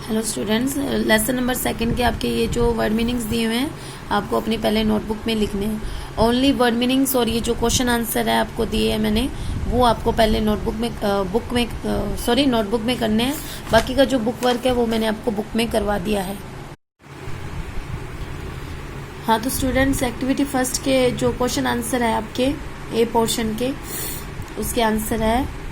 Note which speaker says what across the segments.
Speaker 1: Hello students, lesson number second के आपके ये जो वर्ड मीनिंग्स दिए हुए हैं आपको अपनी पहले नोटबुक में लिखने हैं। ओनली वर्ड मीनिंग्स और ये जो क्वेश्चन आंसर है आपको दिए हैं मैंने, वो आपको पहले नोटबुक में करने हैं। बाकी का जो बुक वर्क है वो मैंने आपको बुक में करवा दिया है। हाँ तो स्टूडेंट्स, एक्टिविटी फर्स्ट के जो क्वेश्चन आंसर है आपके ए पोर्शन के, उसके आंसर है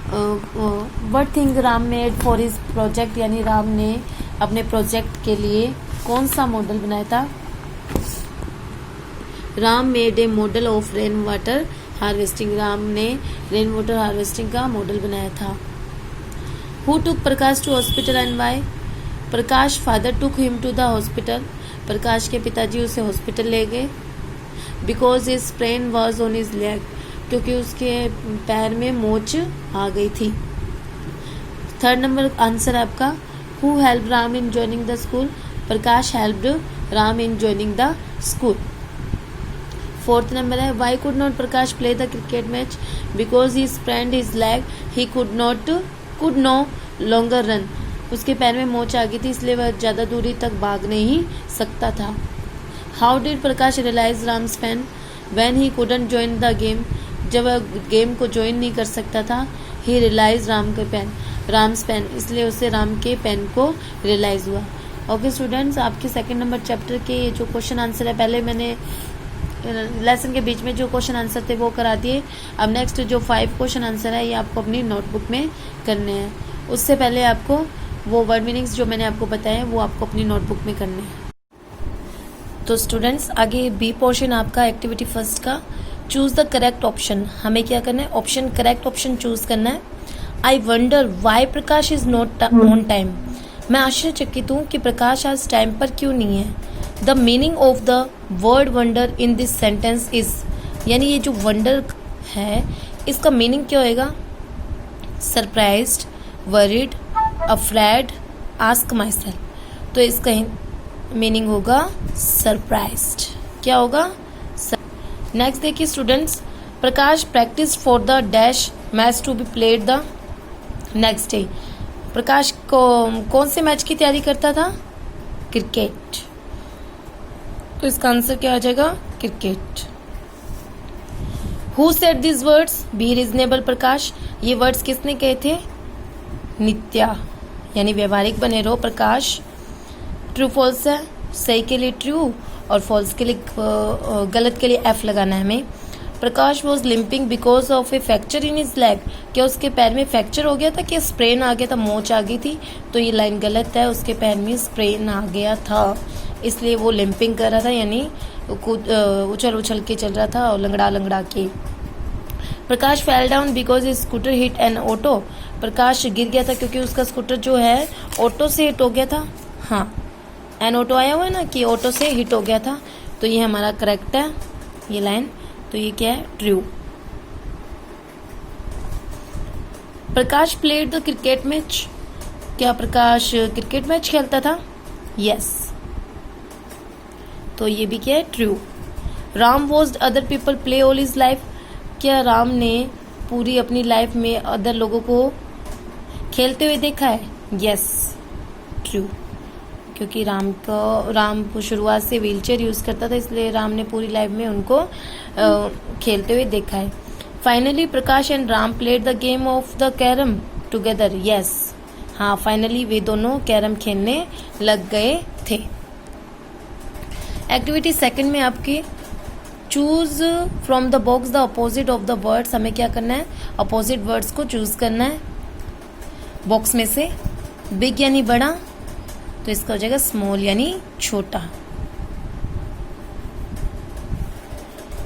Speaker 1: what thing Ram made for his project, यानी राम ने अपने प्रोजेक्ट के लिए कौन सा मॉडल बनाया था। Ram made a model of rain water harvesting, Ram ने रेन वाटर हार्वेस्टिंग का मॉडल बनाया था। Who took Prakash to hospital and why, Prakash father took him to the hospital, Prakash के पिताजी उसे हॉस्पिटल ले गए। Because his sprain was on his leg, क्योंकि उसके पैर में मोच आ गई थी। थर्ड नंबर आंसर आपका, who help Ram in joining the school, Prakash helped Ram in joining the school. Fourth number है, why could not Prakash play the cricket match, because he sprained his leg he could no longer run, उसके पैर में मोच आ गई थी इसलिए वह ज्यादा दूरी तक भाग नहीं सकता था। How did Prakash realise Ram's pain when he couldn't join the game, जब वह गेम को ज्वाइन नहीं कर सकता था। ही रियलाइज राम्स पेन, इसलिए उसे राम के पेन को रियलाइज हुआ। ओके स्टूडेंट्स, आपके सेकंड नंबर चैप्टर के ये जो क्वेश्चन आंसर है, पहले मैंने लेसन के बीच में जो क्वेश्चन आंसर थे वो करा दिए। अब नेक्स्ट जो 5 क्वेश्चन आंसर है ये आपको अपनी नोटबुक में करने हैं। उससे पहले आपको वो वर्ड मीनिंग्स जो मैंने आपको बताए वो आपको अपनी नोटबुक में करने हैं। तो स्टूडेंट्स, आगे बी पोर्शन आपका एक्टिविटी फर्स्ट का, चूज द करेक्ट ऑप्शन। हमें क्या करना है, ऑप्शन करेक्ट ऑप्शन चूज करना है। I wonder why Prakash is not on time, मैं आश्चर्यचकित हूँ कि प्रकाश आज टाइम पर क्यों नहीं है। The meaning of the word wonder in this sentence is, यानी ये जो वंडर है इसका मीनिंग क्या होएगा, surprised, worried, afraid, ask myself. तो इसका मीनिंग होगा सरप्राइज्ड। क्या होगा? नेक्स्ट देखिए students, Prakash practice for the dash match to be played the next day, Prakash को कौन से मैच की तैयारी करता था, क्रिकेट। तो इसका आंसर क्या आ जाएगा, cricket. Who said this words, be reasonable Prakash, ये वर्ड्स किसने कहे थे, नित्या, यानी व्यवहारिक बने रहो प्रकाश। ट्रू फॉल्स है, सही के लिए ट्रू और फॉल्स के लिए गलत के लिए एफ लगाना है हमें। Prakash was limping because of a fracture in his leg, क्या उसके पैर में फ्रैक्चर हो गया था, क्या स्प्रेन आ गया था, मोच आ गई थी। तो ये लाइन गलत है, उसके पैर में स्प्रेन आ गया था इसलिए वो लिम्पिंग कर रहा था, यानी उछल उछल के चल रहा था और लंगड़ा लंगड़ा के। Prakash fell down because his scooter hit an auto, Prakash गिर गया था क्योंकि उसका स्कूटर जो है ऑटो से हिट हो गया था। हाँ, एन ऑटो आया हुआ है ना कि ऑटो से हिट हो गया था, तो ये हमारा करेक्ट है ये लाइन। तो ये क्या है, true. Prakash played the cricket match, क्या प्रकाश क्रिकेट मैच खेलता था, यस। तो ये भी क्या है, true. Ram watched other people play all his life, क्या राम ने पूरी अपनी लाइफ में अदर लोगों को खेलते हुए देखा है, यस, ट्रू। क्योंकि राम को शुरुआत से व्हीलचेयर यूज करता था इसलिए राम ने पूरी लाइफ में उनको खेलते हुए देखा है। Finally Prakash and Ram played the game of the carrom together, yes. हाँ, फाइनली वे दोनों कैरम खेलने लग गए थे। एक्टिविटी सेकंड में आपकी choose from the box the opposite of the words, हमें क्या करना है, अपोजिट वर्ड्स को चूज करना है बॉक्स में से। बिग यानी बड़ा, तो इसका हो जाएगा स्मॉल यानी छोटा।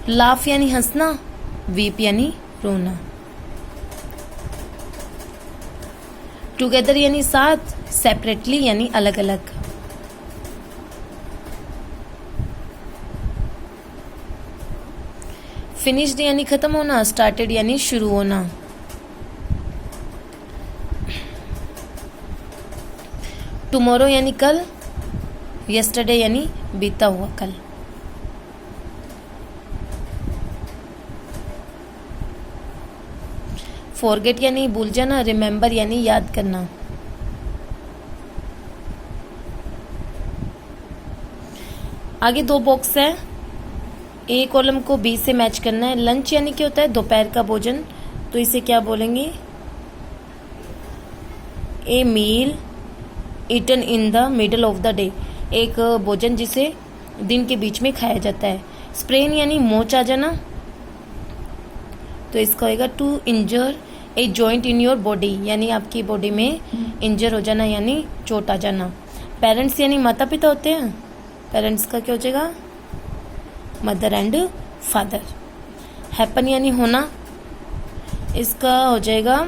Speaker 1: लाफ यानी हंसना, वीप यानी रोना। टुगेदर यानी साथ, सेपरेटली यानी अलग अलग। फिनिश्ड यानी खत्म होना, स्टार्टेड यानी शुरू होना। टुमारो यानी कल, यस्टरडे यानी बीता हुआ कल। फॉरगेट यानी भूल जाना, रिमेम्बर यानी याद करना। आगे 2 बॉक्स है, ए कॉलम को बी से मैच करना है। लंच यानी क्या होता है, दोपहर का भोजन, तो इसे क्या बोलेंगे, a meal eaten in the middle of the day, एक भोजन जिसे दिन के बीच में खाया जाता है। स्प्रेन यानी मोच आ जाना, तो इसका होगा to injure a joint in your body, यानी आपकी बॉडी में इंजर हो जाना यानी चोट आ जाना। पेरेंट्स यानी माता पिता होते हैं, पेरेंट्स का क्या हो जाएगा, मदर एंड फादर। हैपन यानी होना, इसका हो जाएगा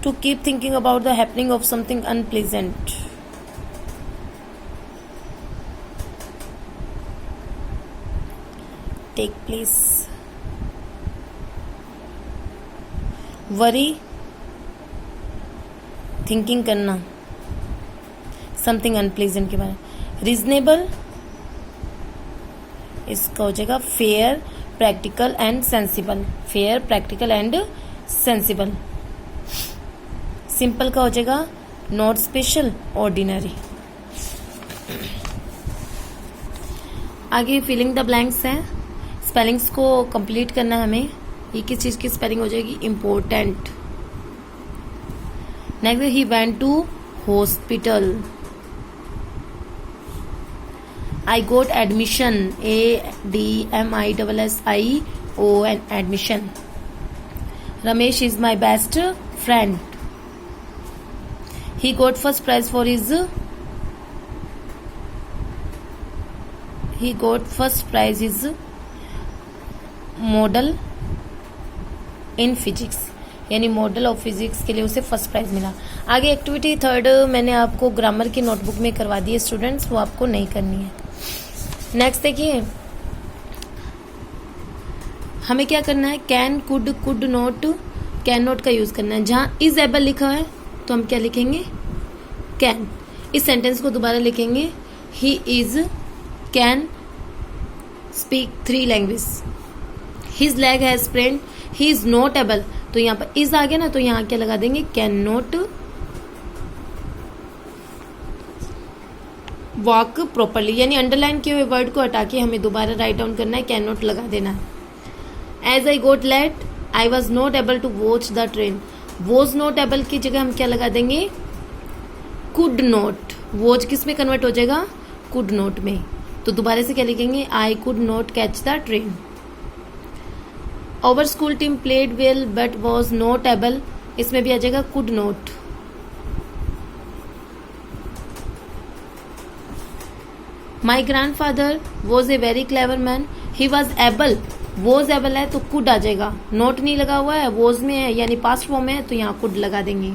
Speaker 1: to keep thinking about the happening of something unpleasant. Take place. Worry thinking करना समथिंग अनप्लीजेंट के बारे में। रीजनेबल, इसका हो जाएगा fair practical and sensible, fair practical and sensible. Simple का हो जाएगा नॉट स्पेशल ऑर्डिनरी। आगे फिलिंग द ब्लैंक्स है, स्पेलिंग्स को कंप्लीट करना है हमें। ये किस चीज की स्पेलिंग हो जाएगी, important. Next, he went to hospital. I got admission, ADMISSION, admission. Ramesh is my best friend. He got first prize for his model in physics, यानी मॉडल ऑफ फिजिक्स के लिए उसे फर्स्ट प्राइज मिला। आगे activity 3 मैंने आपको grammar की notebook में करवा दी है स्टूडेंट्स, वो आपको नहीं करनी है। नेक्स्ट देखिए, हमें क्या करना है, can, could not, can not का यूज करना है। जहां इज एबल लिखा है तो हम क्या लिखेंगे, कैन। इस सेंटेंस को दोबारा लिखेंगे, he is can speak 3 language. His leg has sprained, he is not able, तो यहाँ पर इज आ गया ना, तो यहाँ क्या लगा देंगे, कैन नॉट वॉक प्रॉपरली, यानी अंडरलाइन किए हुए वर्ड को हटा के हमें दोबारा राइट डाउन करना है, कैन नॉट लगा देना है। As I got late, I was not able to watch the train. Was not able की जगह हम क्या लगा देंगे, कुड नॉट। वॉच किस में कन्वर्ट हो जाएगा, कुड नॉट में, तो दोबारा से क्या लिखेंगे, I could not catch the train. Our school team played well but was not able, इसमें भी आ जाएगा could not. My grandfather was a very clever man, he was able, was able है तो कुड आ जाएगा, not नहीं लगा हुआ है, वॉज में है यानी पास्ट फॉर्म में है, तो यहाँ कुड लगा देंगे।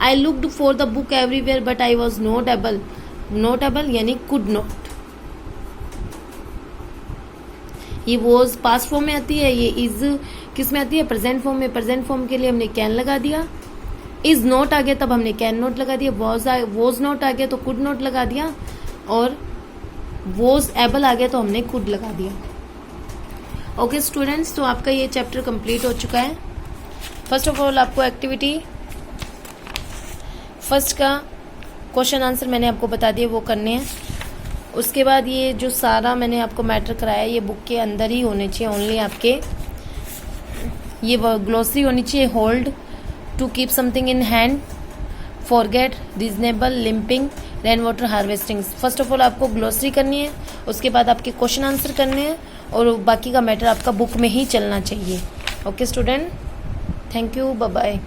Speaker 1: I looked for the book everywhere but I was not able, not able यानी कुड नॉट। ये वॉज पास्ट फॉर्म में आती है, ये इज किस में आती है, प्रेजेंट फॉर्म में। प्रेजेंट फॉर्म के लिए हमने कैन लगा दिया, इज नॉट आ गया तब हमने कैन नॉट लगा दिया, वॉज नॉट आ गया तो कुड नॉट लगा दिया, और वॉज एबल आ गया तो हमने कुड लगा दिया। ओके स्टूडेंट्स, तो आपका ये चैप्टर कंप्लीट हो चुका है। फर्स्ट ऑफ ऑल आपको एक्टिविटी फर्स्ट का क्वेश्चन आंसर मैंने आपको बता दिया, वो करने हैं। उसके बाद ये जो सारा मैंने आपको मैटर कराया ये बुक के अंदर ही होने चाहिए, ओनली आपके ये ग्लोसरी होनी चाहिए। Hold, to keep something in hand, forget, reasonable, limping, rain water harvesting. First of all आपको ग्लोसरी करनी है, उसके बाद आपके क्वेश्चन आंसर करने हैं, और बाकी का मैटर आपका बुक में ही चलना चाहिए। Okay student, thank you, bye bye.